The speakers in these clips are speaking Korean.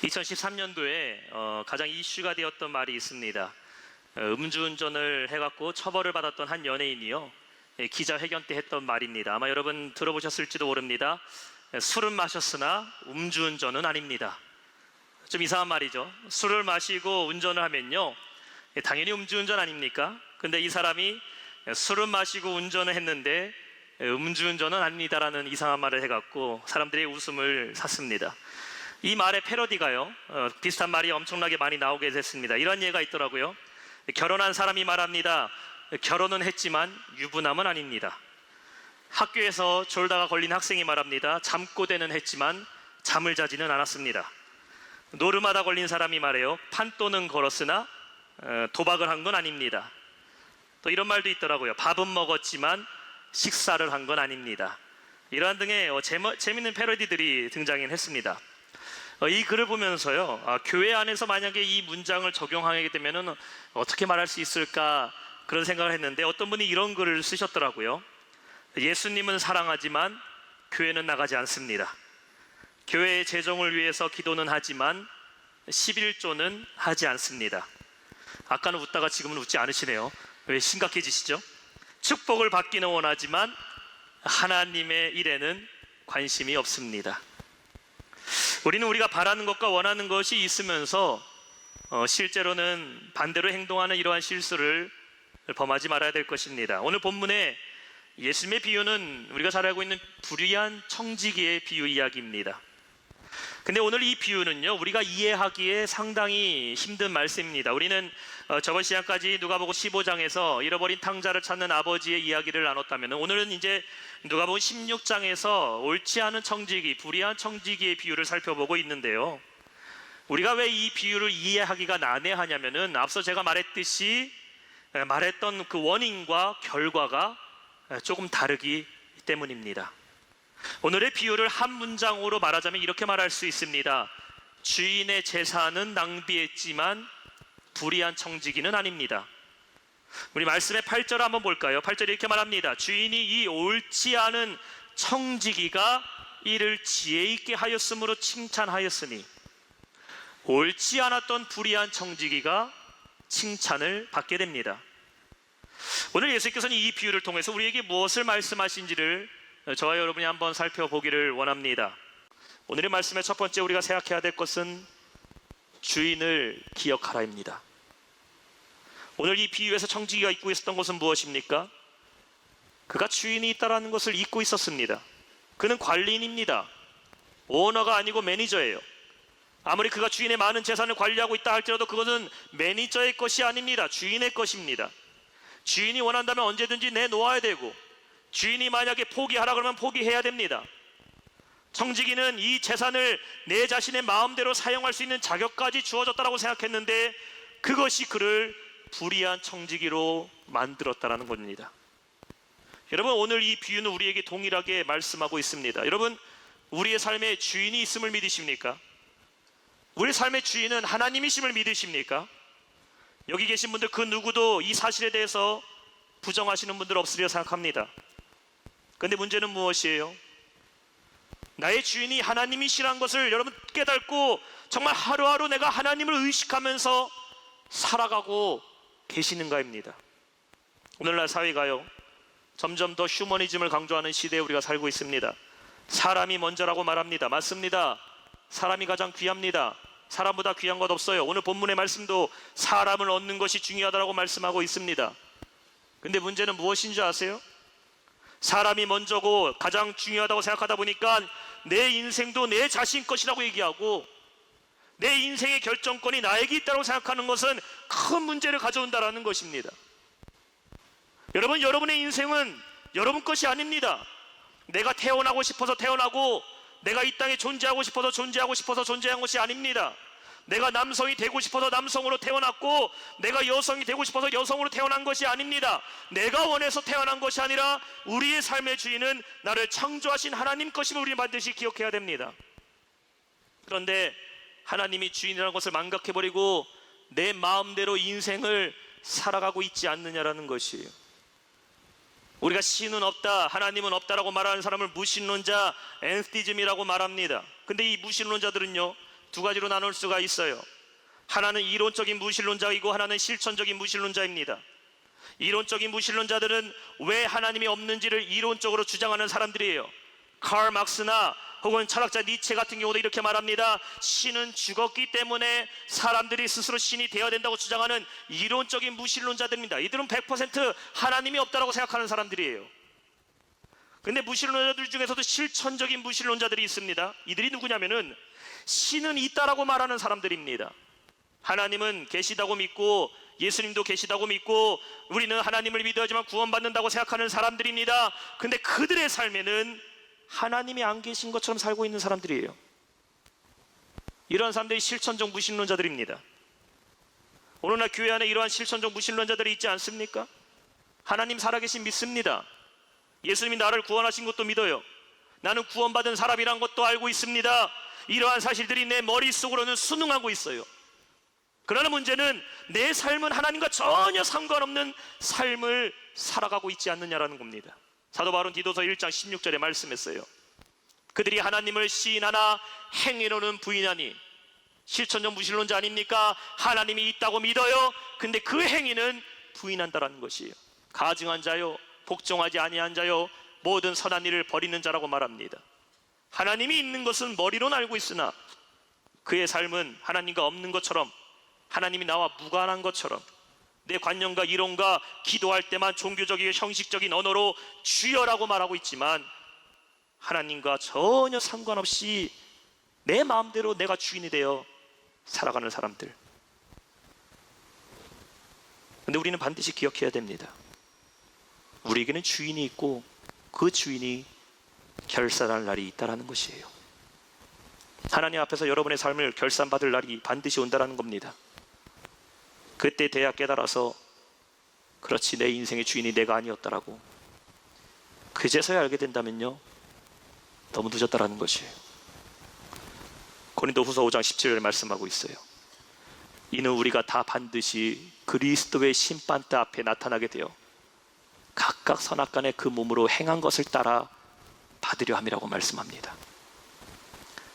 2013년도에 가장 이슈가 되었던 말이 있습니다. 음주운전을 해갖고 처벌을 받았던 한 연예인이요, 기자회견 때 했던 말입니다. 아마 여러분 들어보셨을지도 모릅니다. 술은 마셨으나 음주운전은 아닙니다. 좀 이상한 말이죠. 술을 마시고 운전을 하면요, 당연히 음주운전 아닙니까? 근데 이 사람이 술을 마시고 운전을 했는데 음주운전은 아닙니다라는 이상한 말을 해갖고 사람들의 웃음을 샀습니다. 이 말의 패러디가요, 비슷한 말이 엄청나게 많이 나오게 됐습니다. 이런 예가 있더라고요. 결혼한 사람이 말합니다. 결혼은 했지만 유부남은 아닙니다. 학교에서 졸다가 걸린 학생이 말합니다. 잠꼬대는 했지만 잠을 자지는 않았습니다. 노름하다 걸린 사람이 말해요. 판도는 걸었으나 도박을 한 건 아닙니다. 또 이런 말도 있더라고요. 밥은 먹었지만 식사를 한 건 아닙니다. 이러한 등의 재미있는 패러디들이 등장을 했습니다. 이 글을 보면서요, 교회 안에서 만약에 이 문장을 적용하게 되면 어떻게 말할 수 있을까, 그런 생각을 했는데 어떤 분이 이런 글을 쓰셨더라고요. 예수님은 사랑하지만 교회는 나가지 않습니다. 교회의 재정을 위해서 기도는 하지만 11조는 하지 않습니다. 아까는 웃다가 지금은 웃지 않으시네요. 왜 심각해지시죠? 축복을 받기는 원하지만 하나님의 일에는 관심이 없습니다. 우리는 우리가 바라는 것과 원하는 것이 있으면서 실제로는 반대로 행동하는 이러한 실수를 범하지 말아야 될 것입니다. 오늘 본문에 예수님의 비유는 우리가 잘 알고 있는 불의한 청지기의 비유 이야기입니다. 근데 오늘 이 비유는요, 우리가 이해하기에 상당히 힘든 말씀입니다. 우리는 저번 시간까지 누가복음 15장에서 잃어버린 탕자를 찾는 아버지의 이야기를 나눴다면, 오늘은 이제 누가복음 16장에서 옳지 않은 청지기, 불의한 청지기의 비유를 살펴보고 있는데요, 우리가 왜 이 비유를 이해하기가 난해하냐면은 앞서 제가 말했듯이 말했던 그 원인과 결과가 조금 다르기 때문입니다. 오늘의 비유를 한 문장으로 말하자면 이렇게 말할 수 있습니다. 주인의 재산은 낭비했지만 불의한 청지기는 아닙니다. 우리 말씀의 8절 한번 볼까요? 8절이 이렇게 말합니다. 주인이 이 옳지 않은 청지기가 이를 지혜 있게 하였으므로 칭찬하였으니, 옳지 않았던 불의한 청지기가 칭찬을 받게 됩니다. 오늘 예수께서는 이 비유를 통해서 우리에게 무엇을 말씀하신지를 저와 여러분이 한번 살펴보기를 원합니다. 오늘의 말씀의 첫 번째 우리가 생각해야 될 것은 주인을 기억하라입니다. 오늘 이 비유에서 청지기가 잊고 있었던 것은 무엇입니까? 그가 주인이 있다는 것을 잊고 있었습니다. 그는 관리인입니다. 오너가 아니고 매니저예요. 아무리 그가 주인의 많은 재산을 관리하고 있다 할지라도 그것은 매니저의 것이 아닙니다. 주인의 것입니다. 주인이 원한다면 언제든지 내놓아야 되고, 주인이 만약에 포기하라 그러면 포기해야 됩니다. 청지기는 이 재산을 내 자신의 마음대로 사용할 수 있는 자격까지 주어졌다고 생각했는데 그것이 그를 불의한 청지기로 만들었다는 겁니다. 여러분, 오늘 이 비유는 우리에게 동일하게 말씀하고 있습니다. 여러분, 우리의 삶에 주인이 있음을 믿으십니까? 우리 삶의 주인은 하나님이심을 믿으십니까? 여기 계신 분들 그 누구도 이 사실에 대해서 부정하시는 분들 없으리라 생각합니다. 그런데 문제는 무엇이에요? 나의 주인이 하나님이시란 것을 여러분 깨닫고 정말 하루하루 내가 하나님을 의식하면서 살아가고 계시는가입니다. 오늘날 사회가요, 점점 더 휴머니즘을 강조하는 시대에 우리가 살고 있습니다. 사람이 먼저라고 말합니다. 맞습니다. 사람이 가장 귀합니다. 사람보다 귀한 것 없어요. 오늘 본문의 말씀도 사람을 얻는 것이 중요하다고 말씀하고 있습니다. 근데 문제는 무엇인 줄 아세요? 사람이 먼저고 가장 중요하다고 생각하다 보니까 내 인생도 내 자신 것이라고 얘기하고, 내 인생의 결정권이 나에게 있다고 생각하는 것은 큰 문제를 가져온다는 것입니다. 여러분, 여러분의 인생은 여러분 것이 아닙니다. 내가 태어나고 싶어서 태어나고, 내가 이 땅에 존재하고 싶어서 존재한 것이 아닙니다. 내가 남성이 되고 싶어서 남성으로 태어났고, 내가 여성이 되고 싶어서 여성으로 태어난 것이 아닙니다. 내가 원해서 태어난 것이 아니라 우리의 삶의 주인은 나를 창조하신 하나님 것임을 우리 반드시 기억해야 됩니다. 그런데 하나님이 주인이라는 것을 망각해버리고 내 마음대로 인생을 살아가고 있지 않느냐라는 것이에요. 우리가 신은 없다, 하나님은 없다라고 말하는 사람을 무신론자, 엔스티즘이라고 말합니다. 근데 이 무신론자들은요, 두 가지로 나눌 수가 있어요. 하나는 이론적인 무신론자이고 하나는 실천적인 무신론자입니다. 이론적인 무신론자들은 왜 하나님이 없는지를 이론적으로 주장하는 사람들이에요. 칼 막스나 혹은 철학자 니체 같은 경우도 이렇게 말합니다. 신은 죽었기 때문에 사람들이 스스로 신이 되어야 된다고 주장하는 이론적인 무신론자들입니다. 이들은 100% 하나님이 없다고 생각하는 사람들이에요. 근데 무신론자들 중에서도 실천적인 무신론자들이 있습니다. 이들이 누구냐면은 신은 있다라고 말하는 사람들입니다. 하나님은 계시다고 믿고 예수님도 계시다고 믿고 우리는 하나님을 믿어야지만 구원받는다고 생각하는 사람들입니다. 근데 그들의 삶에는 하나님이 안 계신 것처럼 살고 있는 사람들이에요. 이러한 사람들이 실천적 무신론자들입니다. 오늘날 교회 안에 이러한 실천적 무신론자들이 있지 않습니까? 하나님 살아계신 믿습니다. 예수님이 나를 구원하신 것도 믿어요. 나는 구원받은 사람이란 것도 알고 있습니다. 이러한 사실들이 내 머릿속으로는 순응하고 있어요. 그러나 문제는 내 삶은 하나님과 전혀 상관없는 삶을 살아가고 있지 않느냐라는 겁니다. 사도 바울은 디도서 1장 16절에 말씀했어요. 그들이 하나님을 시인하나 행위로는 부인하니. 실천적 무신론자 아닙니까? 하나님이 있다고 믿어요. 근데 그 행위는 부인한다라는 것이에요. 가증한 자요, 복종하지 아니한 자요, 모든 선한 일을 버리는 자라고 말합니다. 하나님이 있는 것은 머리로는 알고 있으나 그의 삶은 하나님과 없는 것처럼, 하나님이 나와 무관한 것처럼, 내 관념과 이론과 기도할 때만 종교적이고 형식적인 언어로 주여라고 말하고 있지만 하나님과 전혀 상관없이 내 마음대로 내가 주인이 되어 살아가는 사람들. 근데 우리는 반드시 기억해야 됩니다. 우리에게는 주인이 있고 그 주인이 결산할 날이 있다는 것이에요. 하나님 앞에서 여러분의 삶을 결산받을 날이 반드시 온다는 겁니다. 그때 돼야 깨달아서 그렇지, 내 인생의 주인이 내가 아니었다라고 그제서야 알게 된다면요, 너무 늦었다라는 것이에요. 고린도후서 5장 17절에 말씀하고 있어요. 이는 우리가 다 반드시 그리스도의 심판대 앞에 나타나게 되어 각각 선악간에 그 몸으로 행한 것을 따라 받으려 함이라고 말씀합니다.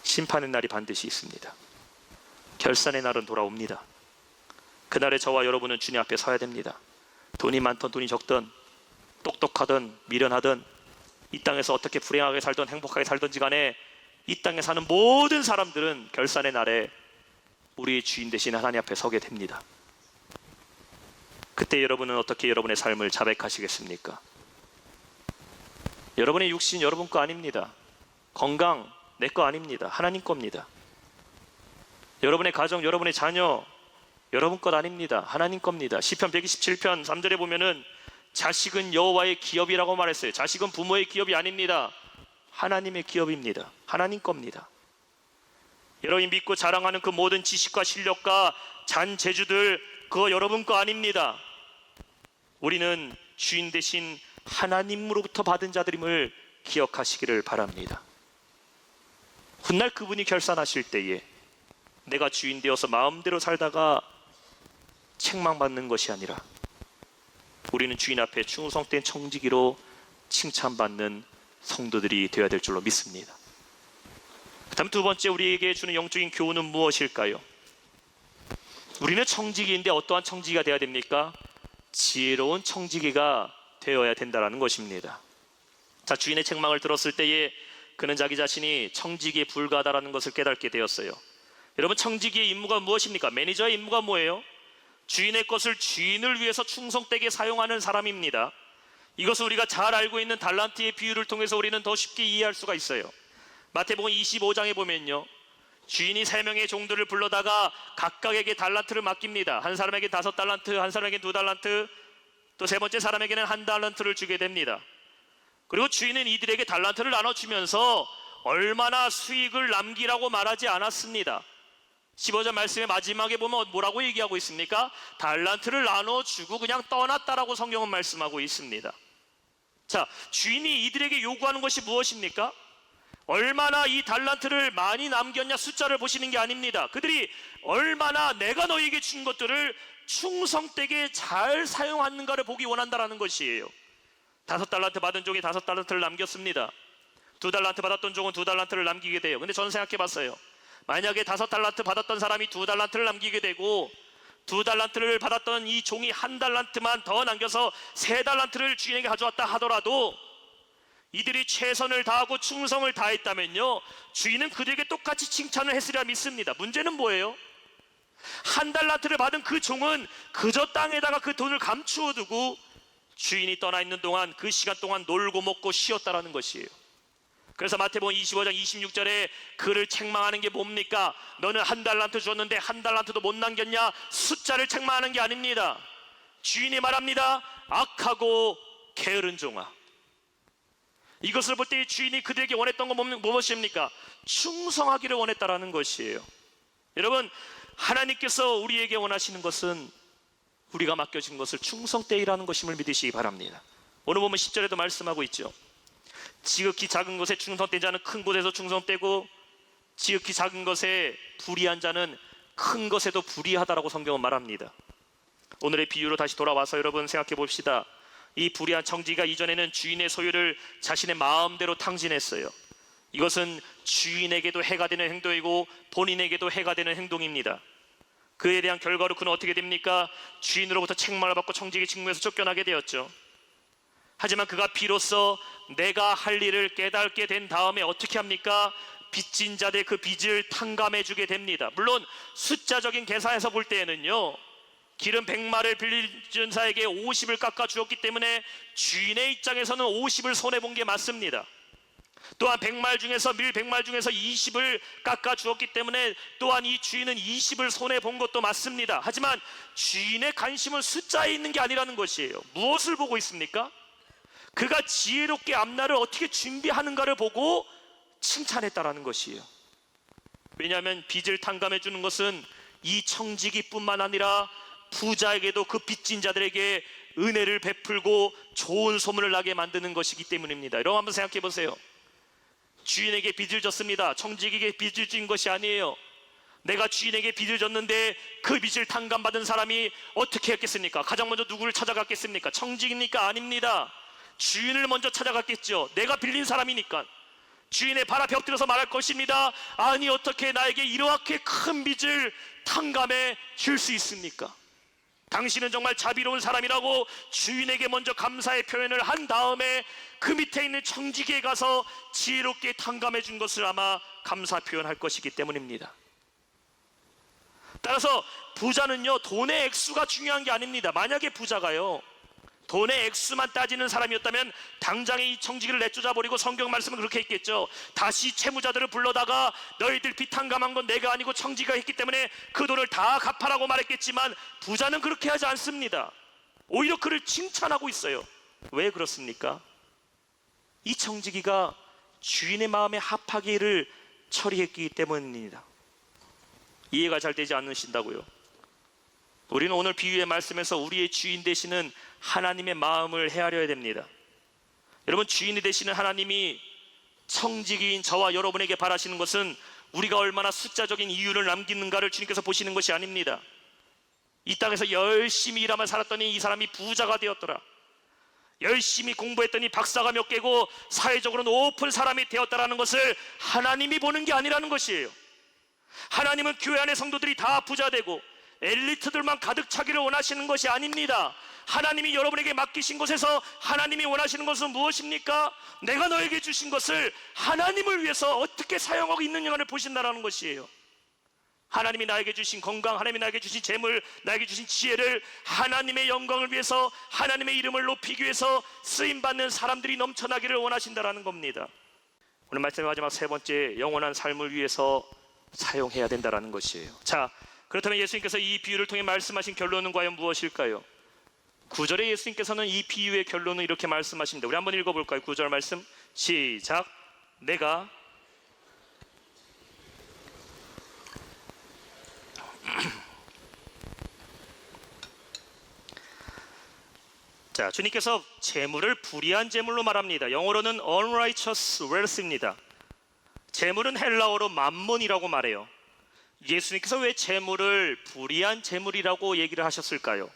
심판의 날이 반드시 있습니다. 결산의 날은 돌아옵니다. 그날에 저와 여러분은 주님 앞에 서야 됩니다. 돈이 많든 돈이 적든, 똑똑하든 미련하든, 이 땅에서 어떻게 불행하게 살든 행복하게 살든지 간에 이 땅에 사는 모든 사람들은 결산의 날에 우리의 주인 되신 하나님 앞에 서게 됩니다. 그때 여러분은 어떻게 여러분의 삶을 자백하시겠습니까? 여러분의 육신 여러분 거 아닙니다. 건강 내 거 아닙니다. 하나님 겁니다. 여러분의 가정, 여러분의 자녀 여러분 것 아닙니다. 하나님 겁니다. 시편 127편 3절에 보면은 자식은 여호와의 기업이라고 말했어요. 자식은 부모의 기업이 아닙니다. 하나님의 기업입니다. 하나님 겁니다. 여러분이 믿고 자랑하는 그 모든 지식과 실력과 잔 재주들, 그거 여러분 거 아닙니다. 우리는 주인 되신 하나님으로부터 받은 자들임을 기억하시기를 바랍니다. 훗날 그분이 결산하실 때에 내가 주인 되어서 마음대로 살다가 책망받는 것이 아니라 우리는 주인 앞에 충성된 청지기로 칭찬받는 성도들이 되어야 될 줄로 믿습니다. 그 다음 두 번째 우리에게 주는 영적인 교훈은 무엇일까요? 우리는 청지기인데 어떠한 청지기가 되어야 됩니까? 지혜로운 청지기가 되어야 된다는 것입니다. 자, 주인의 책망을 들었을 때에 그는 자기 자신이 청지기에 불과하다는 것을 깨닫게 되었어요. 여러분, 청지기의 임무가 무엇입니까? 매니저의 임무가 뭐예요? 주인의 것을 주인을 위해서 충성되게 사용하는 사람입니다. 이것을 우리가 잘 알고 있는 달란트의 비유를 통해서 우리는 더 쉽게 이해할 수가 있어요. 마태복음 25장에 보면요, 주인이 3명의 종들을 불러다가 각각에게 달란트를 맡깁니다. 한 사람에게 5달란트, 한 사람에게 2달란트, 또 세 번째 사람에게는 1달란트를 주게 됩니다. 그리고 주인은 이들에게 달란트를 나눠주면서 얼마나 수익을 남기라고 말하지 않았습니다. 15절 말씀의 마지막에 보면 뭐라고 얘기하고 있습니까? 달란트를 나눠주고 그냥 떠났다라고 성경은 말씀하고 있습니다. 자, 주인이 이들에게 요구하는 것이 무엇입니까? 얼마나 이 달란트를 많이 남겼냐 숫자를 보시는 게 아닙니다. 그들이 얼마나 내가 너희에게 준 것들을 충성되게 잘 사용하는가를 보기 원한다라는 것이에요. 5달란트 받은 종이 5달란트를 남겼습니다. 2달란트 받았던 종은 2달란트를 남기게 돼요. 근데 저는 생각해 봤어요. 만약에 5달란트 받았던 사람이 2달란트를 남기게 되고 2달란트를 받았던 이 종이 1달란트만 더 남겨서 3달란트를 주인에게 가져왔다 하더라도 이들이 최선을 다하고 충성을 다했다면요, 주인은 그들에게 똑같이 칭찬을 했으리라 믿습니다. 문제는 뭐예요? 1달란트를 받은 그 종은 그저 땅에다가 그 돈을 감추어 두고 주인이 떠나 있는 동안 그 시간 동안 놀고 먹고 쉬었다라는 것이에요. 그래서 마태복음 25장 26절에 그를 책망하는 게 뭡니까? 너는 1달란트 줬는데 1달란트도 못 남겼냐? 숫자를 책망하는 게 아닙니다. 주인이 말합니다. 악하고 게으른 종아. 이것을 볼 때 주인이 그들에게 원했던 건 무엇입니까? 충성하기를 원했다라는 것이에요. 여러분, 하나님께서 우리에게 원하시는 것은 우리가 맡겨진 것을 충성되이라는 것임을 믿으시기 바랍니다. 오늘 보면 10절에도 말씀하고 있죠. 지극히 작은 것에 충성된 자는 큰 곳에서 충성되고 지극히 작은 것에 불의한 자는 큰 것에도 불의하다라고 성경은 말합니다. 오늘의 비유로 다시 돌아와서 여러분 생각해 봅시다. 이 불의한 청지기가 이전에는 주인의 소유를 자신의 마음대로 탕진했어요. 이것은 주인에게도 해가 되는 행동이고 본인에게도 해가 되는 행동입니다. 그에 대한 결과로 그는 어떻게 됩니까? 주인으로부터 책망을 받고 청지기 직무에서 쫓겨나게 되었죠. 하지만 그가 비로소 내가 할 일을 깨닫게 된 다음에 어떻게 합니까? 빚진 자들 그 빚을 탕감해 주게 됩니다. 물론 숫자적인 계산에서 볼 때에는요, 기름 100마를 빌린 자에게 50을 깎아 주었기 때문에 주인의 입장에서는 50을 손해본 게 맞습니다. 또한 100말 중에서 밀 100말 중에서 20을 깎아 주었기 때문에 또한 이 주인은 20을 손해본 것도 맞습니다. 하지만 주인의 관심은 숫자에 있는 게 아니라는 것이에요. 무엇을 보고 있습니까? 그가 지혜롭게 앞날을 어떻게 준비하는가를 보고 칭찬했다라는 것이에요. 왜냐하면 빚을 탕감해 주는 것은 이 청지기뿐만 아니라 부자에게도 그 빚진 자들에게 은혜를 베풀고 좋은 소문을 나게 만드는 것이기 때문입니다. 여러분 한번 생각해 보세요. 주인에게 빚을 졌습니다. 청지기에게 빚을 진 것이 아니에요. 내가 주인에게 빚을 졌는데 그 빚을 탕감받은 사람이 어떻게 했겠습니까? 가장 먼저 누구를 찾아갔겠습니까? 청지기입니까? 아닙니다. 주인을 먼저 찾아갔겠죠. 내가 빌린 사람이니까 주인의 발 앞에 엎드려서 말할 것입니다. 아니 어떻게 나에게 이렇게 큰 빚을 탕감해 줄 수 있습니까? 당신은 정말 자비로운 사람이라고 주인에게 먼저 감사의 표현을 한 다음에 그 밑에 있는 청지기에 가서 지혜롭게 탕감해 준 것을 아마 감사 표현할 것이기 때문입니다. 따라서 부자는요, 돈의 액수가 중요한 게 아닙니다. 만약에 부자가요 돈의 액수만 따지는 사람이었다면 당장에 이 청지기를 내쫓아 버리고 성경 말씀은 그렇게 했겠죠. 다시 채무자들을 불러다가 너희들 빚 탕감한 건 내가 아니고 청지기가 했기 때문에 그 돈을 다 갚아라고 말했겠지만 부자는 그렇게 하지 않습니다. 오히려 그를 칭찬하고 있어요. 왜 그렇습니까? 이 청지기가 주인의 마음에 합하게 일을 처리했기 때문입니다. 이해가 잘 되지 않으신다고요? 우리는 오늘 비유의 말씀에서 우리의 주인 되시는 하나님의 마음을 헤아려야 됩니다. 여러분, 주인이 되시는 하나님이 청지기인 저와 여러분에게 바라시는 것은 우리가 얼마나 숫자적인 이유를 남기는가를 주님께서 보시는 것이 아닙니다. 이 땅에서 열심히 일하며 살았더니 이 사람이 부자가 되었더라, 열심히 공부했더니 박사가 몇 개고 사회적으로 높은 사람이 되었다라는 것을 하나님이 보는 게 아니라는 것이에요. 하나님은 교회 안의 성도들이 다 부자 되고 엘리트들만 가득 차기를 원하시는 것이 아닙니다. 하나님이 여러분에게 맡기신 것에서 하나님이 원하시는 것은 무엇입니까? 내가 너에게 주신 것을 하나님을 위해서 어떻게 사용하고 있느냐를 보신다는 것이에요. 하나님이 나에게 주신 건강, 하나님이 나에게 주신 재물, 나에게 주신 지혜를 하나님의 영광을 위해서, 하나님의 이름을 높이기 위해서 쓰임받는 사람들이 넘쳐나기를 원하신다는 겁니다. 오늘 말씀의 마지막 세 번째, 영원한 삶을 위해서 사용해야 된다는 것이에요. 자, 그렇다면 예수님께서 이 비유를 통해 말씀하신 결론은 과연 무엇일까요? 9절에 예수님께서는 이 비유의 결론을 이렇게 말씀하십니다. 우리 한번 읽어볼까요? 9절 말씀 시작. 내가 자, 주님께서 재물을 불의한 재물로 말합니다. 영어로는 unrighteous wealth입니다. 재물은 헬라어로 맘몬이라고 말해요. 예수님께서 왜 재물을 불의한 재물이라고 얘기를 하셨을까요?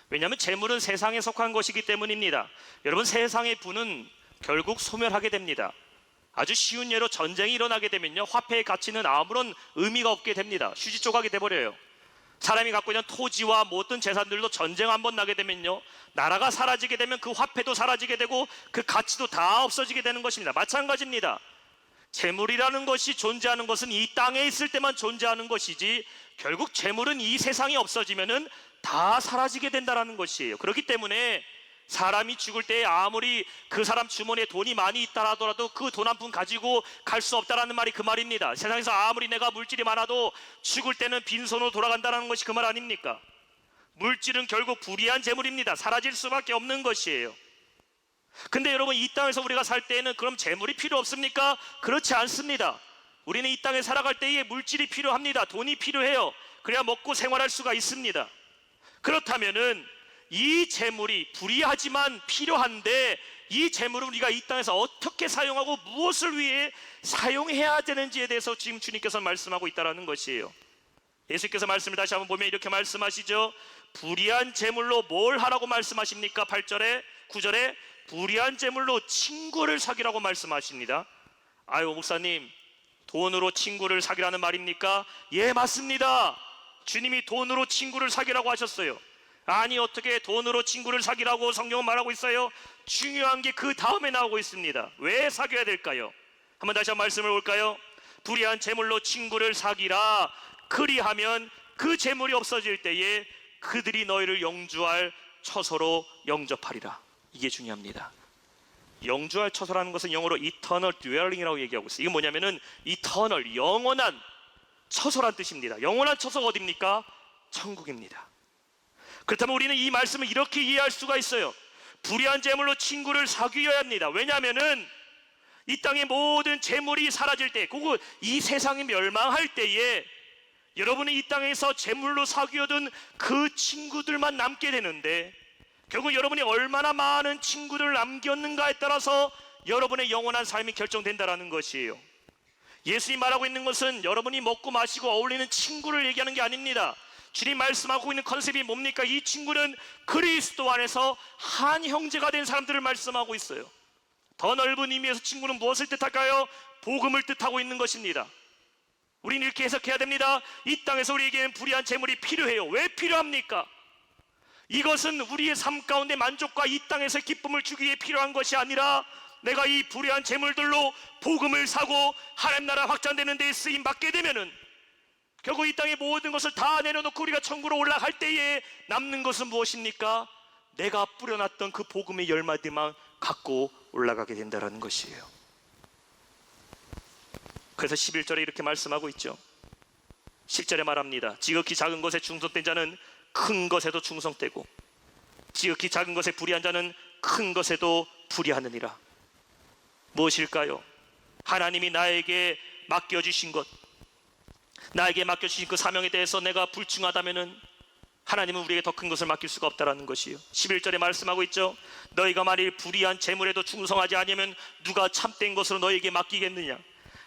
왜냐하면 재물은 세상에 속한 것이기 때문입니다. 여러분, 세상의 부는 결국 소멸하게 됩니다. 아주 쉬운 예로 전쟁이 일어나게 되면요, 화폐의 가치는 아무런 의미가 없게 됩니다. 휴지 조각이 돼버려요. 사람이 갖고 있는 토지와 모든 재산들도 전쟁 한번 나게 되면요, 나라가 사라지게 되면 그 화폐도 사라지게 되고 그 가치도 다 없어지게 되는 것입니다. 마찬가지입니다. 재물이라는 것이 존재하는 것은 이 땅에 있을 때만 존재하는 것이지, 결국 재물은 이 세상이 없어지면은 다 사라지게 된다는 것이에요. 그렇기 때문에 사람이 죽을 때 아무리 그 사람 주머니에 돈이 많이 있다 하더라도 그 돈 한 푼 가지고 갈 수 없다라는 말이 그 말입니다. 세상에서 아무리 내가 물질이 많아도 죽을 때는 빈손으로 돌아간다는 것이 그 말 아닙니까? 물질은 결국 불의한 재물입니다. 사라질 수밖에 없는 것이에요. 근데 여러분, 이 땅에서 우리가 살 때에는 그럼 재물이 필요 없습니까? 그렇지 않습니다. 우리는 이 땅에 살아갈 때에 물질이 필요합니다. 돈이 필요해요. 그래야 먹고 생활할 수가 있습니다. 그렇다면은 이 재물이 불의하지만 필요한데, 이 재물을 우리가 이 땅에서 어떻게 사용하고 무엇을 위해 사용해야 되는지에 대해서 지금 주님께서 말씀하고 있다는 것이에요. 예수께서 말씀을 다시 한번 보면 이렇게 말씀하시죠. 불의한 재물로 뭘 하라고 말씀하십니까? 8절에 9절에 불의한 재물로 친구를 사귀라고 말씀하십니다. 아유, 목사님, 돈으로 친구를 사귀라는 말입니까? 예, 맞습니다. 주님이 돈으로 친구를 사귀라고 하셨어요. 아니, 어떻게 돈으로 친구를 사귀라고 성경은 말하고 있어요? 중요한 게 그 다음에 나오고 있습니다. 왜 사귀어야 될까요? 한번 다시 한번 말씀을 볼까요? 불의한 재물로 친구를 사귀라. 그리하면 그 재물이 없어질 때에 그들이 너희를 영주할 처소로 영접하리라. 이게 중요합니다. 영주할 처소라는 것은 영어로 eternal dwelling이라고 얘기하고 있어요. 이게 뭐냐면은 eternal, 영원한 처소란 뜻입니다. 영원한 처소가 어디입니까? 천국입니다. 그렇다면 우리는 이 말씀을 이렇게 이해할 수가 있어요. 불의한 재물로 친구를 사귀어야 합니다. 왜냐하면은 이 땅의 모든 재물이 사라질 때, 그리고 이 세상이 멸망할 때에 여러분이 이 땅에서 재물로 사귀어둔 그 친구들만 남게 되는데, 결국 여러분이 얼마나 많은 친구들을 남겼는가에 따라서 여러분의 영원한 삶이 결정된다는 것이에요. 예수님이 말하고 있는 것은 여러분이 먹고 마시고 어울리는 친구를 얘기하는 게 아닙니다. 주님 말씀하고 있는 컨셉이 뭡니까? 이 친구는 그리스도 안에서 한 형제가 된 사람들을 말씀하고 있어요. 더 넓은 의미에서 친구는 무엇을 뜻할까요? 복음을 뜻하고 있는 것입니다. 우리는 이렇게 해석해야 됩니다. 이 땅에서 우리에게는 불의한 재물이 필요해요. 왜 필요합니까? 이것은 우리의 삶 가운데 만족과 이 땅에서 기쁨을 주기 위해 필요한 것이 아니라, 내가 이 불의한 재물들로 복음을 사고 하나님 나라 확장되는 데에 쓰임 받게 되면은 결국 이 땅의 모든 것을 다 내려놓고 우리가 천국으로 올라갈 때에 남는 것은 무엇입니까? 내가 뿌려놨던 그 복음의 열마디만 갖고 올라가게 된다는 것이에요. 그래서 11절에 이렇게 말씀하고 있죠. 10절에 말합니다. 지극히 작은 것에 충성된 자는 큰 것에도 충성되고, 지극히 작은 것에 불의한 자는 큰 것에도 불의하느니라. 무엇일까요? 하나님이 나에게 맡겨주신 것, 나에게 맡겨주신 그 사명에 대해서 내가 불충하다면은 하나님은 우리에게 더 큰 것을 맡길 수가 없다는 것이요. 11절에 말씀하고 있죠. 너희가 만일 불의한 재물에도 충성하지 않으면 누가 참된 것으로 너희에게 맡기겠느냐.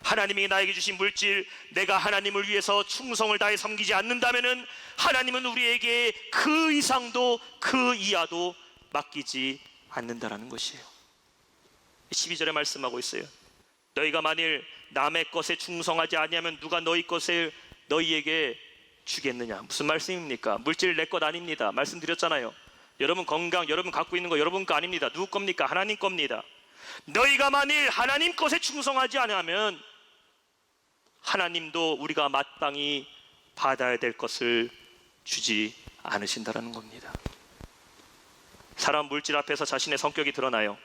하나님이 나에게 주신 물질, 내가 하나님을 위해서 충성을 다해 섬기지 않는다면은 하나님은 우리에게 그 이상도 그 이하도 맡기지 않는다라는 것이에요. 12절에 말씀하고 있어요. 너희가 만일 남의 것에 충성하지 아니하면 누가 너희 것을 너희에게 주겠느냐. 무슨 말씀입니까? 물질 내 것 아닙니다. 말씀드렸잖아요. 여러분 건강, 여러분 갖고 있는 거 여러분 거 아닙니다. 누구 겁니까? 하나님 겁니다. 너희가 만일 하나님 것에 충성하지 않으면 하나님도 우리가 마땅히 받아야 될 것을 주지 않으신다라는 겁니다. 사람 물질 앞에서 자신의 성격이 드러나요.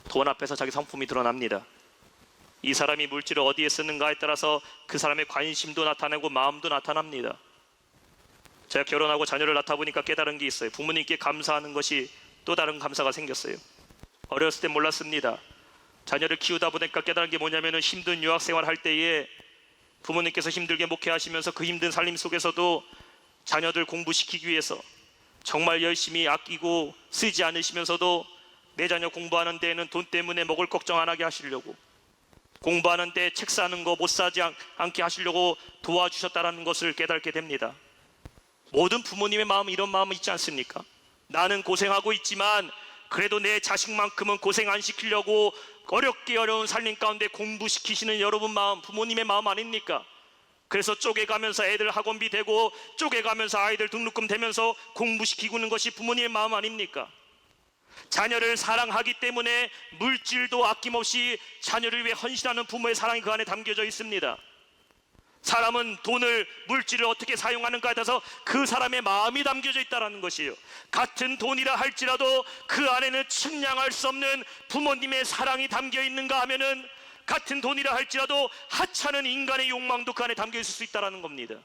돈 앞에서 자기 성품이 드러납니다. 이 사람이 물질을 어디에 쓰는가에 따라서 그 사람의 관심도 나타나고 마음도 나타납니다. 제가 결혼하고 자녀를 낳다 보니까 깨달은 게 있어요. 부모님께 감사하는 것이 또 다른 감사가 생겼어요. 어렸을 때 몰랐습니다. 자녀를 키우다 보니까 깨달은 게 뭐냐면은 힘든 유학생활 할 때에 부모님께서 힘들게 목회하시면서 그 힘든 삶 속에서도 자녀들 공부시키기 위해서 정말 열심히 아끼고 쓰지 않으시면서도 내 자녀 공부하는 데에는 돈 때문에 먹을 걱정 안 하게 하시려고, 공부하는 데 책 사는 거 못 사지 않게 하시려고 도와주셨다는 것을 깨닫게 됩니다. 모든 부모님의 마음은 이런 마음은 있지 않습니까? 나는 고생하고 있지만 그래도 내 자식만큼은 고생 안 시키려고 어렵게 어려운 살림 가운데 공부시키시는 여러분 마음, 부모님의 마음 아닙니까? 그래서 쪼개가면서 애들 학원비 대고 쪼개가면서 아이들 등록금 대면서 공부시키고 있는 것이 부모님의 마음 아닙니까? 자녀를 사랑하기 때문에 물질도 아낌없이 자녀를 위해 헌신하는 부모의 사랑이 그 안에 담겨져 있습니다. 사람은 돈을, 물질을 어떻게 사용하는가에 따라서 그 사람의 마음이 담겨져 있다는 것이에요. 같은 돈이라 할지라도 그 안에는 측량할 수 없는 부모님의 사랑이 담겨 있는가 하면은 같은 돈이라 할지라도 하찮은 인간의 욕망도 그 안에 담겨 있을 수 있다는 겁니다.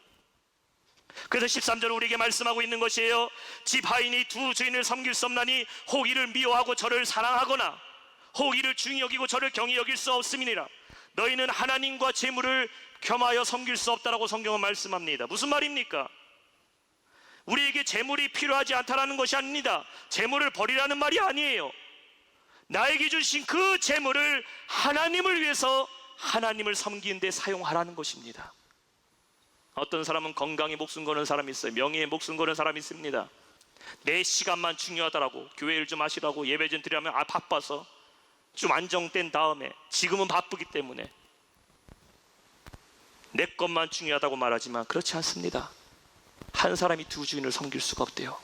그래서 13절 우리에게 말씀하고 있는 것이에요. 집 하인이 두 주인을 섬길 수 없나니 혹 이를 미워하고 저를 사랑하거나 혹 이를 중히 여기고 저를 경히 여길 수 없음이니라. 너희는 하나님과 재물을 겸하여 섬길 수 없다라고 성경은 말씀합니다. 무슨 말입니까? 우리에게 재물이 필요하지 않다라는 것이 아닙니다. 재물을 버리라는 말이 아니에요. 나에게 주신 그 재물을 하나님을 위해서 하나님을 섬기는 데 사용하라는 것입니다. 어떤 사람은 건강에 목숨 거는 사람이 있어요. 명예에 목숨 거는 사람이 있습니다. 내 시간만 중요하다라고, 교회 일 좀 하시라고 예배 좀 드리라면 바빠서 좀 안정된 다음에, 지금은 바쁘기 때문에 내 것만 중요하다고 말하지만 그렇지 않습니다. 한 사람이 두 주인을 섬길 수가 없대요.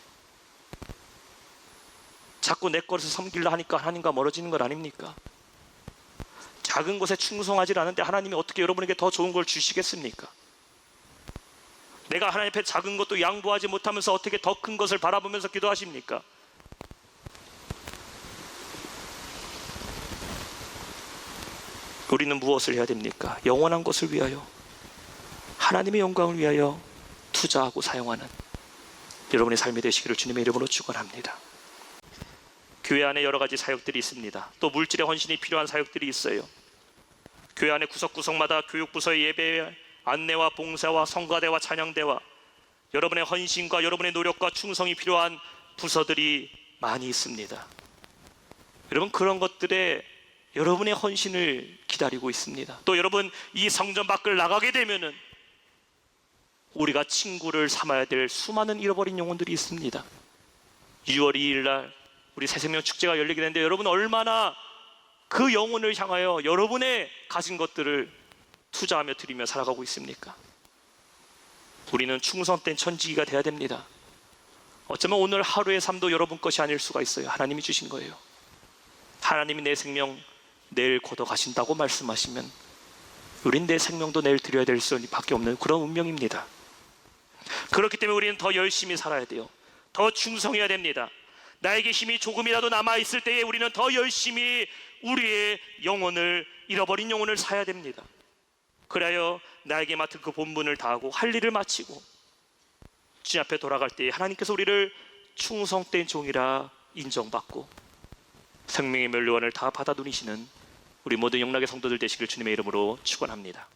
자꾸 내 것을 섬기려 하니까 하나님과 멀어지는 건 아닙니까? 작은 것에 충성하지 않은데 하나님이 어떻게 여러분에게 더 좋은 걸 주시겠습니까? 내가 하나님 앞에 작은 것도 양보하지 못하면서 어떻게 더 큰 것을 바라보면서 기도하십니까? 우리는 무엇을 해야 됩니까? 영원한 것을 위하여, 하나님의 영광을 위하여 투자하고 사용하는 여러분의 삶이 되시기를 주님의 이름으로 축원합니다. 교회 안에 여러 가지 사역들이 있습니다. 또 물질의 헌신이 필요한 사역들이 있어요. 교회 안에 구석구석마다 교육부서의 예배, 안내와 봉사와 성가대와 찬양대와 여러분의 헌신과 여러분의 노력과 충성이 필요한 부서들이 많이 있습니다. 여러분, 그런 것들에 여러분의 헌신을 기다리고 있습니다. 또 여러분, 이 성전 밖을 나가게 되면은 우리가 친구를 삼아야 될 수많은 잃어버린 영혼들이 있습니다. 6월 2일 날 우리 새생명 축제가 열리게 되는데 여러분 얼마나 그 영혼을 향하여 여러분의 가진 것들을 투자하며 드리며 살아가고 있습니까? 우리는 충성된 천지기가 돼야 됩니다. 어쩌면 오늘 하루의 삶도 여러분 것이 아닐 수가 있어요. 하나님이 주신 거예요. 하나님이 내 생명 내일 걷어가신다고 말씀하시면 우린 내 생명도 내일 드려야 될 수밖에 없는 그런 운명입니다. 그렇기 때문에 우리는 더 열심히 살아야 돼요. 더 충성해야 됩니다. 나에게 힘이 조금이라도 남아있을 때에 우리는 더 열심히 우리의 영혼을, 잃어버린 영혼을 사야 됩니다. 그래야 나에게 맡은 그 본분을 다하고 할 일을 마치고 주님 앞에 돌아갈 때에 하나님께서 우리를 충성된 종이라 인정받고 생명의 멸류관을 다 받아 누리시는 우리 모든 영락의 성도들 되시길 주님의 이름으로 축원합니다.